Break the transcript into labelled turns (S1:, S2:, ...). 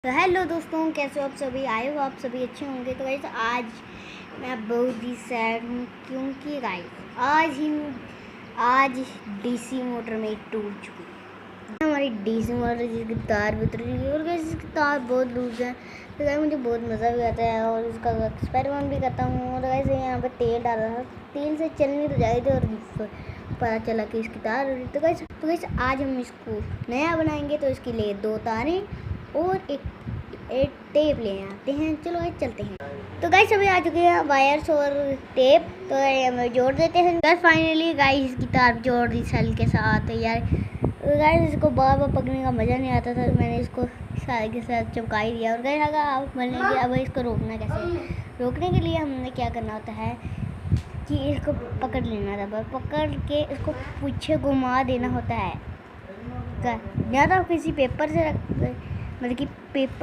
S1: तो हेलो दोस्तों, कैसे हो आप सभी। आए हो आप सभी अच्छे होंगे। तो गाइस आज मैं बहुत ही सैड हूँ क्योंकि गाइस आज डीसी मोटर में टूट चुकी है हमारी डीसी मोटर, जिसकी तार भी उतर चुकी है। और गाइस इसकी तार बहुत लूज है। तो गाइस मुझे बहुत मज़ा भी आता है और इसका एक्सपेरिमेंट भी करता हूँ। और गाइस यहाँ पे तेल डाल रहा था, तेल से चलनी तो जाए थे और पता चला कि इसकी तार। तो गाइस आज हम इसको नया बनाएंगे। तो इसके लिए 2 तारें और एक टेप ले आते हैं। चलो गाइस चलते हैं। तो गाइस अभी आ चुके हैं वायर्स और टेप। तो हम जोड़ देते हैं। गाइस फाइनली गाइस इसकी तार जोड़ दी सेल के साथ यार। गाइस इसको बार बार पकड़ने का मज़ा नहीं आता था। मैंने इसको सारे के साथ चिपका ही दिया। और गाइस अगर आप बोलेंगे अब इसको रोकना कैसे। रोकने के लिए हमने क्या करना होता है कि इसको पकड़ लेना था। पकड़ के इसको पीछे घुमा देना होता है। या तो किसी पेपर से मतलब कि पेपर